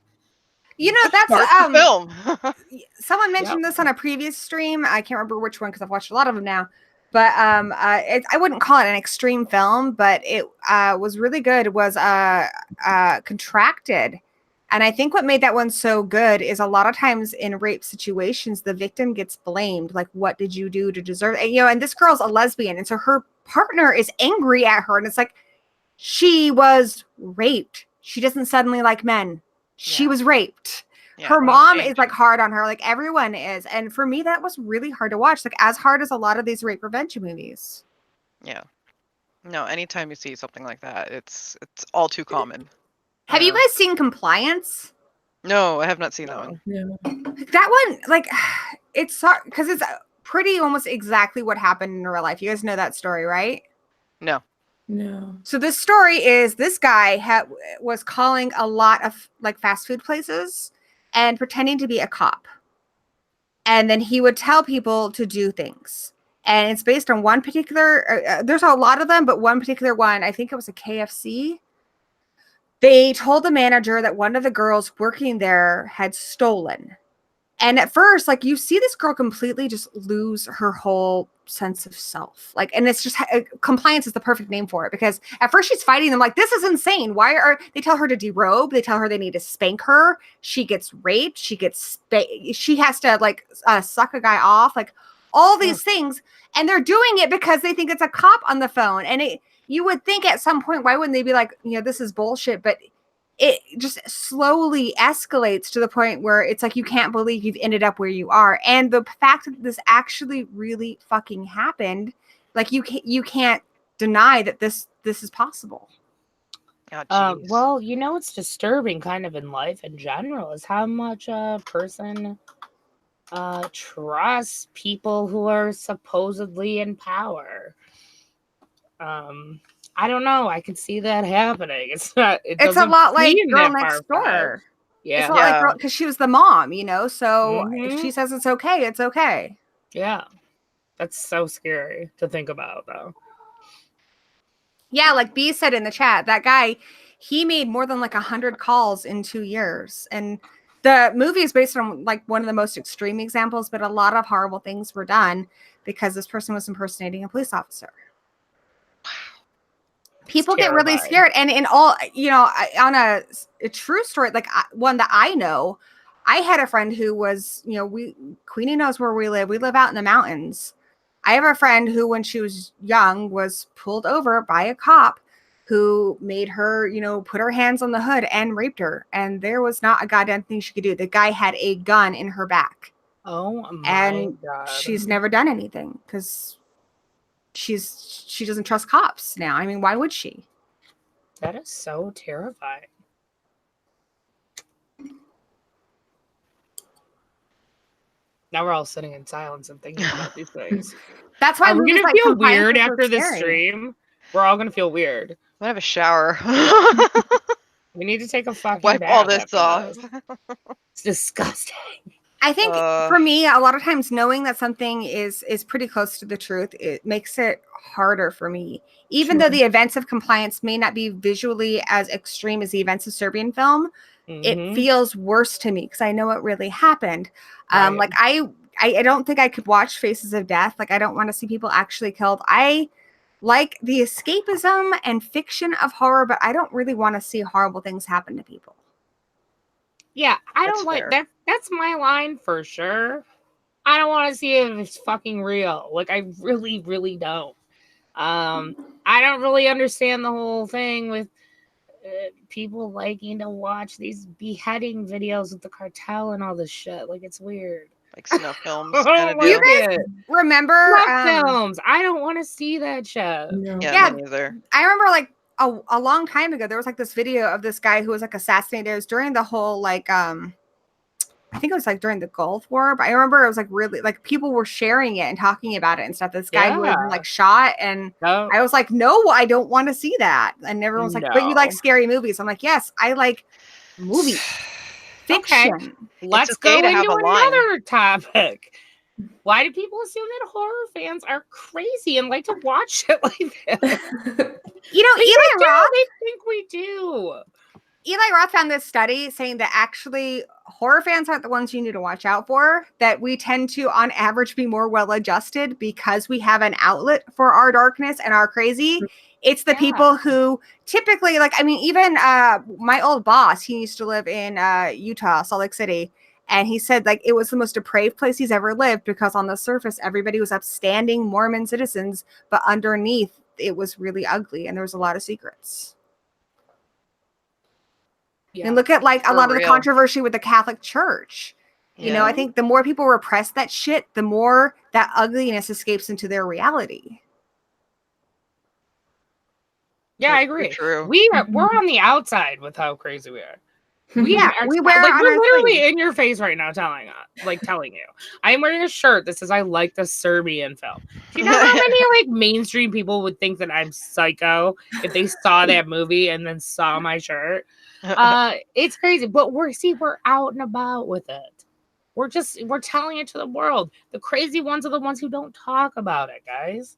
That's the film. Someone mentioned this on a previous stream. I can't remember which one because I've watched a lot of them now. But I wouldn't call it an extreme film, but it was really good. It was Contracted. And I think what made that one so good is a lot of times in rape situations, the victim gets blamed. Like, what did you do to deserve it? And this girl's a lesbian. And so her partner is angry at her. And it's like, she was raped. She doesn't suddenly like men. She was raped. Yeah, her mom is like hard on her. Like everyone is. And for me, that was really hard to watch. Like as hard as a lot of these rape revenge movies. Yeah. No, anytime you see something like that, it's all too common. Have you guys seen Compliance? No, I have not seen that one. No. That one, like, it's because it's pretty almost exactly what happened in real life. You guys know that story, right? No. So this story is this guy was calling a lot of like fast food places and pretending to be a cop. And then he would tell people to do things. And it's based on one particular, there's a lot of them, but one particular one, I think it was a KFC. They told the manager that one of the girls working there had stolen. And at first, like, you see this girl completely just lose her whole sense of self. Like, and it's just, Compliance is the perfect name for it, because at first she's fighting them like, this is insane. Why are they tell her to derobe? They tell her they need to spank her. She gets raped. She has to like suck a guy off, like all these things. And they're doing it because they think it's a cop on the phone. And you would think at some point, why wouldn't they be like, this is bullshit? But it just slowly escalates to the point where it's like, you can't believe you've ended up where you are. And the fact that this actually really fucking happened, like you can't deny that this is possible. Oh, jeez. Well, you know what's disturbing kind of in life in general is how much a person trusts people who are supposedly in power. I don't know. I could see that happening. It's not. It It's a doesn't lot like seem Girl that Next far-fetched. Door. Yeah. It's a lot like Girl, because she was the mom, you know. So if Mhm. she says it's okay, it's okay. Yeah. That's so scary to think about, though. Yeah, like B said in the chat, that guy, he made more than like 100 calls in 2 years. And the movie is based on like one of the most extreme examples, but a lot of horrible things were done because this person was impersonating a police officer. People get really scared. And in all, you know, on a true story, like one that I know, I had a friend who was, you know, Queenie knows where we live. We live out in the mountains. I have a friend who, when she was young, was pulled over by a cop who made her, you know, put her hands on the hood and raped her. And there was not a goddamn thing she could do. The guy had a gun in her back. Oh my and God. she's never done anything because she doesn't trust cops now. I mean, why would she? That is so terrifying. Now we're all sitting in silence and thinking about these things. That's why Are we movies gonna like feel Compliance weird are so after this scary. stream? We're all gonna feel weird. I'm gonna have a shower. We need to take a fucking Wipe bath all this after off. this. It's disgusting. I think for me, a lot of times knowing that something is pretty close to the truth, it makes it harder for me. Even though the events of Compliance may not be visually as extreme as the events of Serbian film, it feels worse to me because I know it really happened. Right. Like I don't think I could watch Faces of Death. Like I don't want to see people actually killed. I like the escapism and fiction of horror, but I don't really want to see horrible things happen to people. Yeah, I That's don't like fair. that. That's my line for sure. I don't want to see it if it's fucking real. Like I really, really don't. I don't really understand the whole thing with people liking to watch these beheading videos with the cartel and all this shit. Like it's weird. Like snuff films. I Kind don't of like You guys it. remember Snuff films. I don't want to see that shit. No. Yeah, me neither. I remember like a long time ago, there was like this video of this guy who was like assassinated. It was during the whole like I think it was like during the Gulf War, but I remember it was like really like people were sharing it and talking about it and stuff. This guy who had been like shot, and I was like, no, I don't want to see that. And everyone's like, but you like scary movies. I'm like, yes, I like movies, fiction. Okay. Let's okay go to have into a line. another topic. Why do people assume that horror fans are crazy and like to watch shit like that? You know, Eli Roth. They think we do. Eli Roth found this study saying that actually horror fans aren't the ones you need to watch out for, that we tend to, on average, be more well-adjusted because we have an outlet for our darkness and our crazy. It's the people who typically, like, I mean, even my old boss, he used to live in Utah, Salt Lake City, and he said, like, it was the most depraved place he's ever lived because on the surface, everybody was upstanding Mormon citizens, but underneath, it was really ugly, and there was a lot of secrets. Yeah. And look at like a lot of the controversy with the Catholic Church. You know, I think the more people repress that shit, the more that ugliness escapes into their reality. Yeah, I agree. True. We're on the outside with how crazy we are. We wear like we're literally sleeve. in your face right now telling you. I am wearing a shirt that says I like the Serbian film. Do you know how many like mainstream people would think that I'm psycho if they saw that movie and then saw my shirt? It's crazy, but we're out and about with it. We're telling it to the world. The crazy ones are the ones who don't talk about it, guys.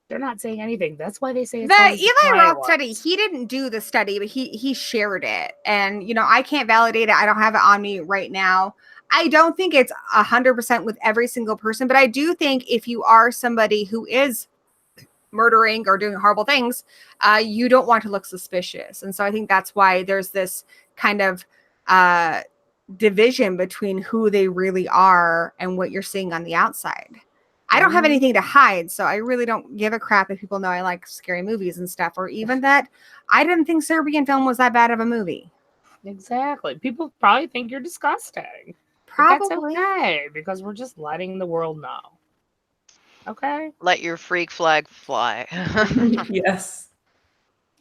They're not saying anything. That's why they say it's the Eli Roth study. He didn't do the study, but he shared it, and you know I can't validate it. I don't have it on me right now. I don't think it's 100% with every single person, but I do think if you are somebody who is murdering or doing horrible things, you don't want to look suspicious, and so I think that's why there's this kind of division between who they really are and what you're seeing on the outside. I don't have anything to hide, so I really don't give a crap if people know I like scary movies and stuff, or even that I didn't think Serbian film was that bad of a movie. Exactly. People probably think you're disgusting. Probably. That's okay, because we're just letting the world know. Okay? Let your freak flag fly. Yes.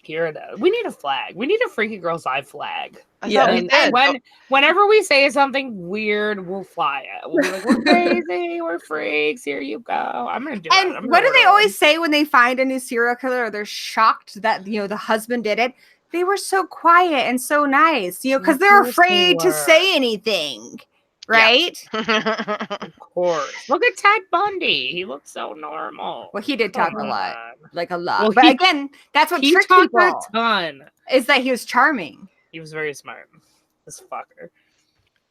Here it is. We need a flag. We need a Freaky Girls Live flag. I thought we And did. whenever we say something weird, we'll fly it. We'll be like, we're crazy, we're freaks. Here you go. I'm gonna do it. And what do they always say when they find a new serial killer or they're shocked that the husband did it? They were so quiet and so nice, because they're afraid to say anything, right? Yeah. Of course. Look at Ted Bundy. He looks so normal. Well, he did talk a lot, like a lot. Well, but again, that's what he tricks talked people. a ton. Is that he was charming. He was very smart. This fucker.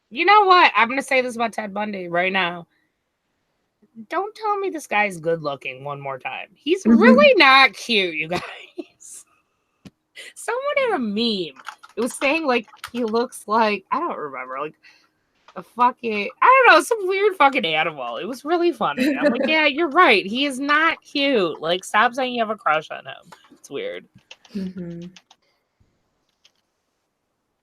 You know what? I'm gonna say this about Ted Bundy right now. Don't tell me this guy's good looking one more time. He's really not cute, you guys. Someone in a meme, it was saying like he looks like, I don't remember, like a fucking, I don't know, some weird fucking animal. It was really funny. I'm like, yeah, you're right. He is not cute. Like, stop saying you have a crush on him. It's weird.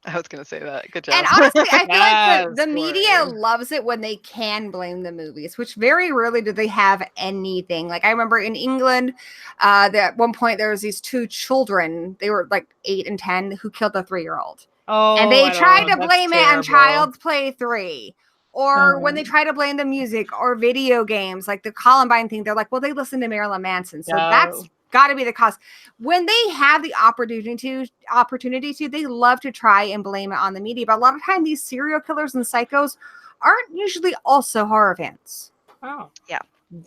I was gonna say that. Good job. And honestly, I feel Yes, like the media loves it when they can blame the movies, which very rarely do they have anything. Like I remember in England, that at one point there was these two children, they were like 8 and 10, who killed a 3-year-old. Oh, and they I tried know, to blame it on terrible. Child's Play 3. Or when they try to blame the music or video games, like the Columbine thing, they're like, well, they listened to Marilyn Manson. So that's got to be the cause. When they have the opportunity to, they love to try and blame it on the media. But a lot of time, these serial killers and psychos aren't usually also horror fans. Oh. Yeah.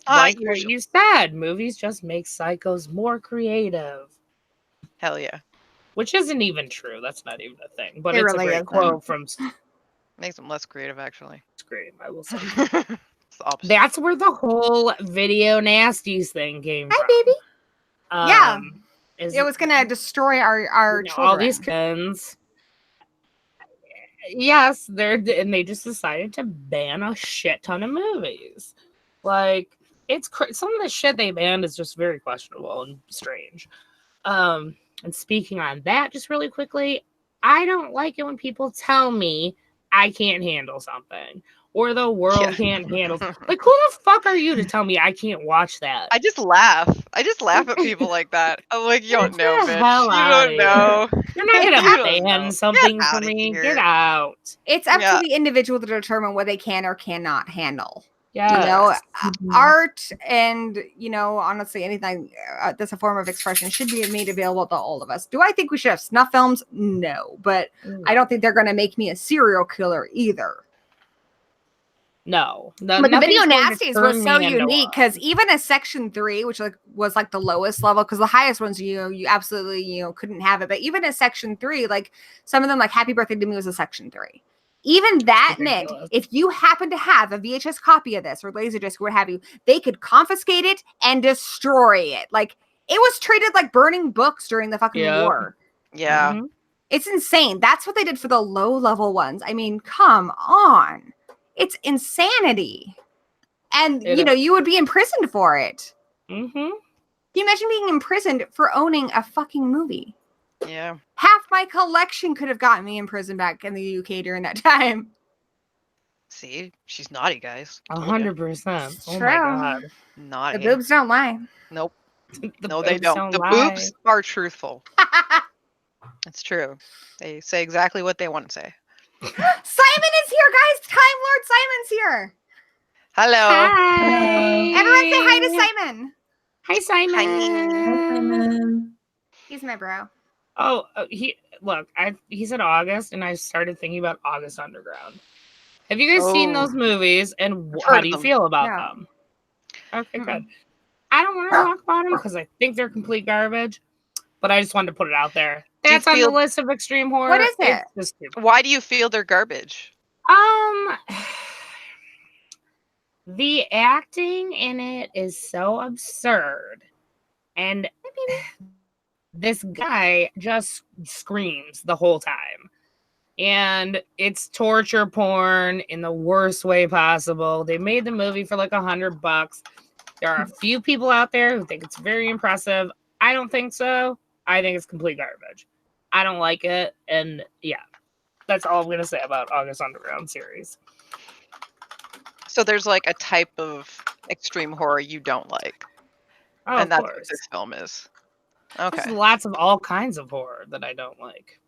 Like what you said, movies just make psychos more creative. Hell yeah. Which isn't even true. That's not even a thing. But It it's really a great isn't. quote from Makes them less creative, actually. Scream, I will say. It's the opposite. That's where the whole video nasties thing came from. Hi, baby. Yeah. It was going to destroy our children. All these kids. Yes, and they just decided to ban a shit ton of movies. Like, it's some of the shit they banned is just very questionable and strange. And speaking on that, just really quickly, I don't like it when people tell me I can't handle something or the world can't handle. Like, who the fuck are you to tell me I can't watch that? I just laugh. I just laugh at people like that. I'm like, you don't know, bitch. You don't know. You're not gonna ban something for me. Here. Get out. It's up to the individual to determine what they can or cannot handle. Yeah, art and honestly anything that's a form of expression should be made available to all of us. Do I think we should have snuff films? No, but I don't think they're going to make me a serial killer either. No, but the video nasties was so unique because even a Section 3, which was like the lowest level, because the highest ones you absolutely couldn't have it, but even a Section 3, like some of them, like Happy Birthday to Me was a Section 3. Even that meant if you happen to have a VHS copy of this or Laserdisc or what have you, they could confiscate it and destroy it. Like, it was treated like burning books during the fucking war. Yeah. Mm-hmm. It's insane. That's what they did for the low-level ones. I mean, come on. It's insanity. And, you would be imprisoned for it. Mm-hmm. Can you imagine being imprisoned for owning a fucking movie? Yeah. Half my collection could have gotten me in prison back in the UK during that time. See? She's naughty, guys. 100%. Oh True. my god. Naughty. The boobs don't lie. Nope. No, they don't. The boobs are truthful. It's true. They say exactly what they want to say. Simon is here, guys. Time Lord Simon's here. Hello. Hi. Everyone say hi to Simon. Hi, Simon. Hi, Simon. He's my bro. Oh, he said August, and I started thinking about August Underground. Have you guys seen those movies, and how do you feel about them? Okay, good. I don't want to talk about them because I think they're complete garbage, but I just wanted to put it out there. That's on the list of extreme horror. What is it? Why do you feel they're garbage? The acting in it is so absurd, and this guy just screams the whole time. And it's torture porn in the worst way possible. They made the movie for like $100. There are a few people out there who think it's very impressive. I don't think so. I think it's complete garbage. I don't like it. And yeah, that's all I'm going to say about August Underground series. So there's like a type of extreme horror you don't like. Oh, and that's what this film is. Okay. There's lots of all kinds of horror that I don't like.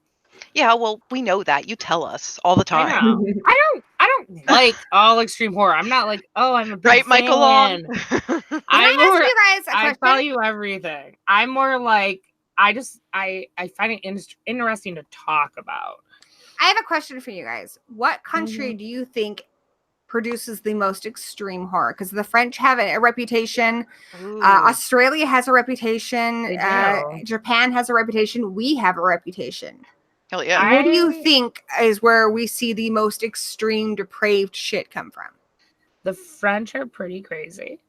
Yeah, well, we know that. You tell us all the I time. know. I don't like all extreme horror. I'm not like, oh, I'm a big Right, Michael Long? fan. Can I I'm ask more, you guys a I question? tell you everything. I'm more like I find it interesting to talk about. I have a question for you guys. What country do you think produces the most extreme horror? Because the French have a reputation. Ooh. Australia has a reputation. They do. Japan has a reputation. We have a reputation. Hell yeah. What do you think is where we see the most extreme, depraved shit come from? The French are pretty crazy.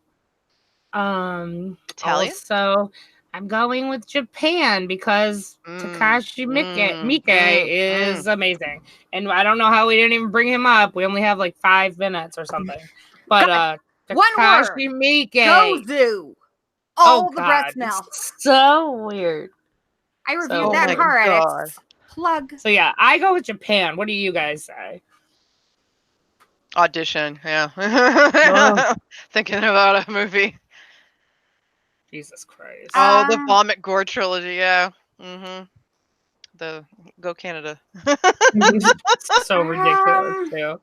Italian? Also, I'm going with Japan because Takashi Miike is amazing. And I don't know how we didn't even bring him up. We only have like 5 minutes or something. But One Takashi word. Miike. Gozu. All the breast God, milk. it's so weird. I reviewed So- that Oh in my Horror God. Addicts. Plug. So yeah, I go with Japan. What do you guys say? Audition, yeah. Oh. Thinking about a movie. Jesus Christ. Oh, the Vomit Gore trilogy, yeah. Mm-hmm. The Go Canada. So ridiculous too.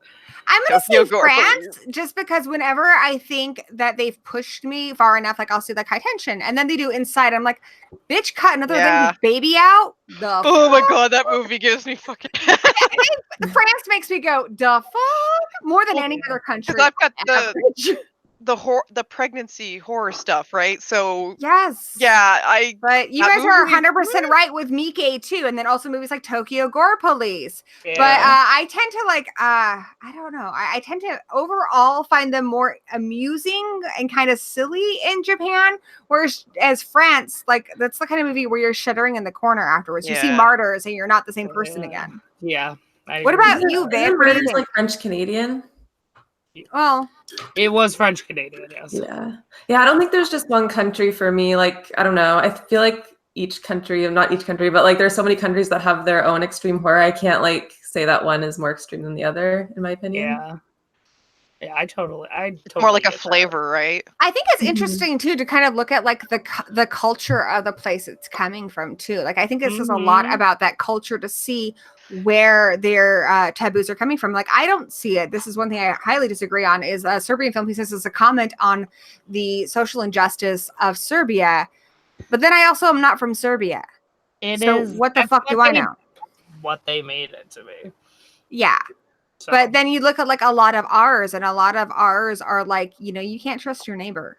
I'm going to Tokyo say Gore, France just because whenever I think that they've pushed me far enough, like I'll see like High Tension and then they do Inside. I'm like, bitch, cut another Yeah. baby out. The Oh my God, that movie gives me fucking. France makes me go, the fuck? More than Well, any other country. Because I've got average. the pregnancy horror stuff, right? So Yes. yeah, But you that guys are movie- 100% right with Miike too. And then also movies like Tokyo Gore Police. Yeah. But I tend to like, I don't know. I tend to overall find them more amusing and kind of silly in Japan. Whereas as France, like that's the kind of movie where you're shuddering in the corner afterwards. You see Yeah. martyrs and you're not the same person again. Yeah. I What agree. about you, Isn't Vic? What do you Murders think? like French Canadian? Well, It was French Canadian, yes. Yeah. Yeah, I don't think there's just one country for me. Like, I don't know. I feel like each country, not each country, but like there's so many countries that have their own extreme horror. I can't like say that one is more extreme than the other, in my opinion. Yeah. Yeah, I totally more like a get that. flavor, right? I think it's interesting too to kind of look at like the culture of the place it's coming from too. Like I think this is a lot about that culture to see where their taboos are coming from. Like I don't see it. This is one thing I highly disagree on. Is a Serbian film. He says it's a comment on the social injustice of Serbia, but then I also am not from Serbia. So what the fuck do I know? What they made it to be. Yeah. So, But then you look at like a lot of ours, and a lot of ours are like, you know, you can't trust your neighbor.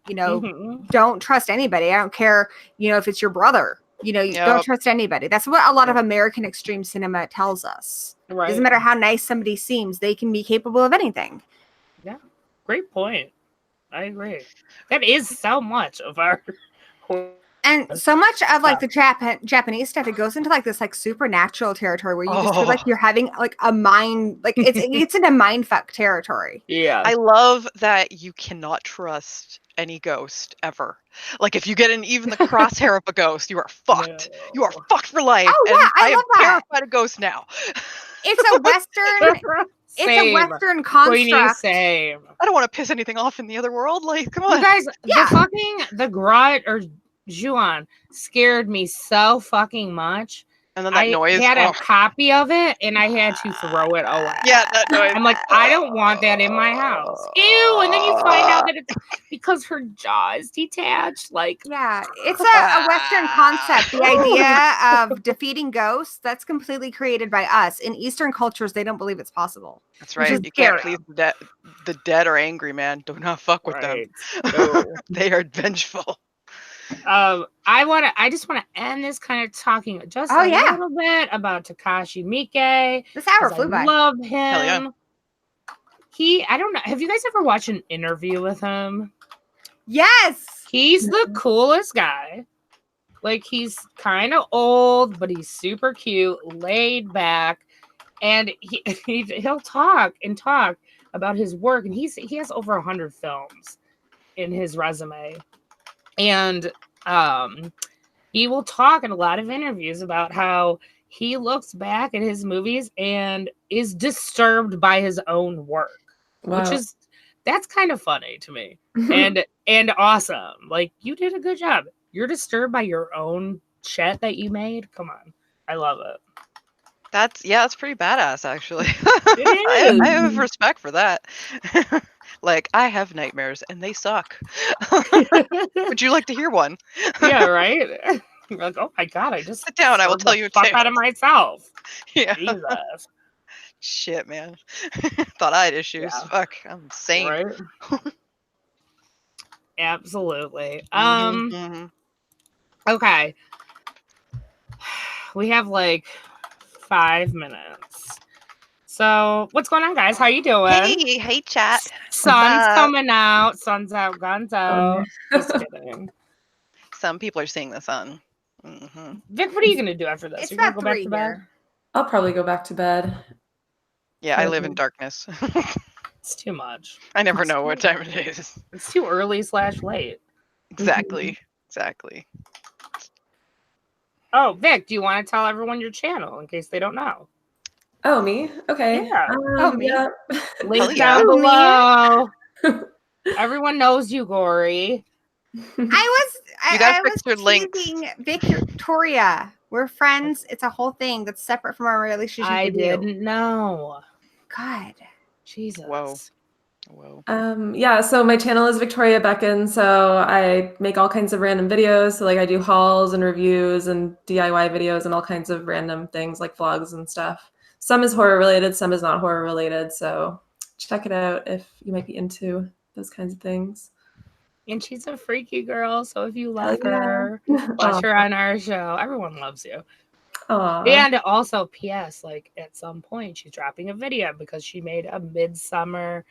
You know, don't trust anybody. I don't care, you know, if it's your brother. You know, you don't trust anybody. That's what a lot of American extreme cinema tells us. right. Doesn't matter how nice somebody seems, they can be capable of anything. Yeah. Great point. I agree. That is so much of our And so much of like the Japanese stuff, it goes into like this like supernatural territory where you just feel like you're having like a mind, like it's in a mindfuck territory. Yeah. I love that you cannot trust any ghost ever. Like if you get even the crosshair of a ghost, you are fucked. No. You are fucked for life. Oh, yeah, I am love that. terrified of ghosts now. It's a Western, it's a Same. Western Queenie, construct. same. I don't want to piss anything off in the other world. Like, come You on. guys, Yeah. the Grudge or Juon scared me so fucking much. And then that I noise. had oh. a copy of it and I had to throw it away. Yeah, that noise. I'm like, I don't want that in my house. Ew. And then you find out that it's because her jaw is detached. Like, Yeah, it's a Western concept. The idea of defeating ghosts, that's completely created by us. In Eastern cultures, they don't believe it's possible. That's which right. is You can't scary. please the dead or angry, man. Do not fuck with them. No. They are vengeful. I just want to end this kind of talking just a little bit about Takashi Miike. This hour 'cause flew by. I love him. Hell yeah. I don't know. Have you guys ever watched an interview with him? Yes. He's the coolest guy. Like he's kind of old, but he's super cute, laid back, and he'll talk about his work, and he has over 100 films in his resume, and he will talk in a lot of interviews about how he looks back at his movies and is disturbed by his own work, Wow. that's kind of funny to me and awesome. Like, you did a good job. You're disturbed by your own shit that you made? Come on. I love it. That's pretty badass, actually. It I is. have respect for that. Like, I have nightmares and they suck. Would you like to hear one? Yeah, right? You're like, oh my God, I just Sit down, I will scared tell the you a fuck tale. out of myself. Yeah. Jesus. Shit, man. Thought I had issues. Yeah. Fuck, I'm insane. Right? Absolutely. Mhm. Okay. We have like 5 minutes. So what's going on, guys? How you doing? Hey, chat. Sun's up? coming out. Sun's out. Guns out. Just kidding. Some people are seeing the sun. hmm Vic, what are you gonna do after this? It's You're gonna about go back 3 to bed? here. I'll probably go back to bed. Yeah, I live in darkness. It's too much. I never know what time it is. It's too early / late. Exactly. Oh, Vic, do you want to tell everyone your channel in case they don't know? Oh, me? Okay. Yeah. Me. Yeah. Link yeah. down Who, me? below. Everyone knows you, Gory. You gotta I fix your was links. teasing Victoria. We're friends. It's a whole thing that's separate from our relationship. I with you. didn't know. God. Jesus. Whoa. Yeah, so my channel is Victoria Beckon, so I make all kinds of random videos. So like I do hauls and reviews and DIY videos and all kinds of random things like vlogs and stuff. Some is horror related, some is not horror related, so check it out if you might be into those kinds of things. And she's a freaky girl, so if you love Hell yeah. her, watch her on our show. Everyone loves you. Aw. And also, P.S., like at some point, she's dropping a video because she made a midsummer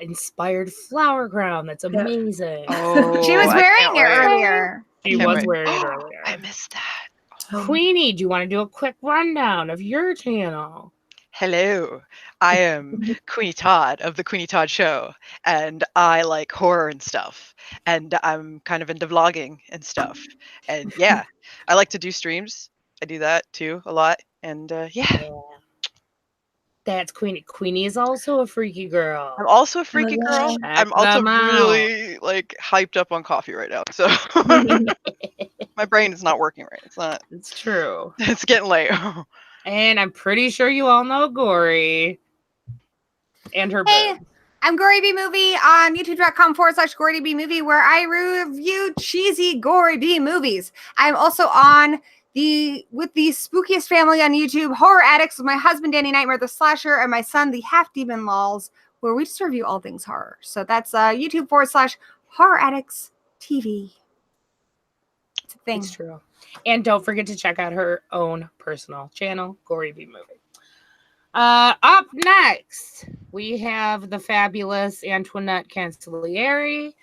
inspired flower crown. That's amazing. Oh, She was I wearing can't it wait. earlier. She Can't was wait. wearing it earlier. I missed that. Queenie, do you want to do a quick rundown of your channel? Hello, I am Kweeny Todd of the Kweeny Todd Show, and I like horror and stuff, and I'm kind of into vlogging and stuff, and yeah, I like to do streams. I do that too a lot, and yeah. That's Queenie. Queenie is also a freaky girl. I'm also a freaky girl. Check I'm also them out. really like hyped up on coffee right now, so my brain is not working right. It's not. It's true. It's getting late. And I'm pretty sure you all know Gory and her Hey, boobs. I'm Gory B Movie on youtube.com/Gory B Movie, where I review cheesy Gory B movies. I'm also on with the spookiest family on YouTube, Horror Addicts, with my husband Danny Nightmare the Slasher and my son the Half Demon Lols, where we just review all things horror. So that's YouTube.com/Horror Addicts TV. It's a thing. It's true. And don't forget to check out her own personal channel, Gory B Movie. Up next, we have the fabulous Antoinette Cancellieri.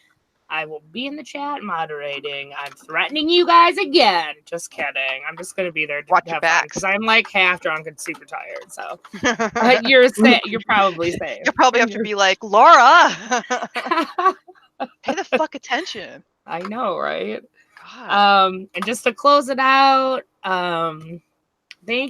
I will be in the chat moderating. I'm threatening you guys again. Just kidding. I'm just going to be there to Watch your have fun backs. because I'm like half drunk and super tired. So you're probably safe. You'll probably have to be like, Laura, pay the fuck attention. I know, right? God. And just to close it out, thank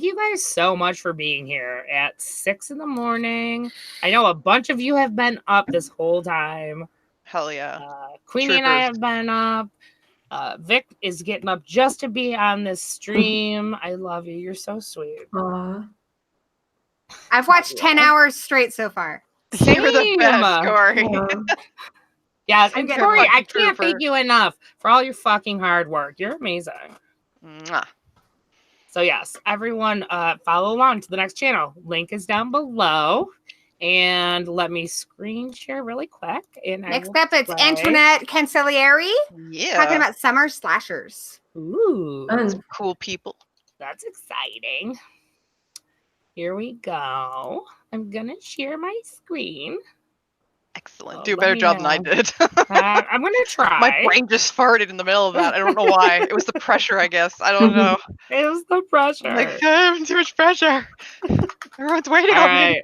you guys so much for being here at 6 a.m. I know a bunch of you have been up this whole time. Hell yeah. Queenie and I have been up. Vic is getting up just to be on this stream. I love you. You're so sweet. Aw. I've watched 10 hours straight so far. You're the best, Gory. Yes, I'm and getting Gory, a I fucking can't trooper. thank you enough for all your fucking hard work. You're amazing. Mwah. So yes, everyone follow along to the next channel. Link is down below. And let me screen share really quick. And Next up, it's Antoinette Cancellieri Yeah. talking about summer slashers. Ooh, Fun. Cool people. that's exciting. Here we go. I'm gonna share my screen. Excellent. Oh, Do a let better me job than I know. did. I'm gonna try. My brain just farted in the middle of that. I don't know why. It was the pressure, I guess. I don't know. It was the pressure. I'm like, I'm having too much pressure. Everyone's waiting All on me. right.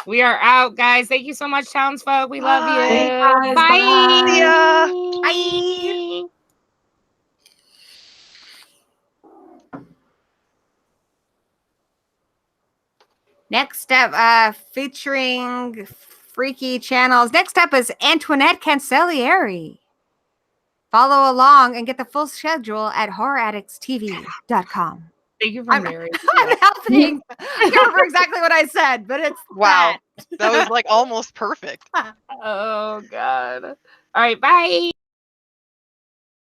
We are out, guys. Thank you so much, townsfolk. We love you. Bye, guys. Bye. See ya. Bye. Next up, featuring freaky channels. Next up is Antoinette Cancellieri. Follow along and get the full schedule at horroraddictstv.com. Thank you for marrying. I'm helping. I can't remember exactly what I said, but it's Wow. That was like almost perfect. Oh God. All right, bye.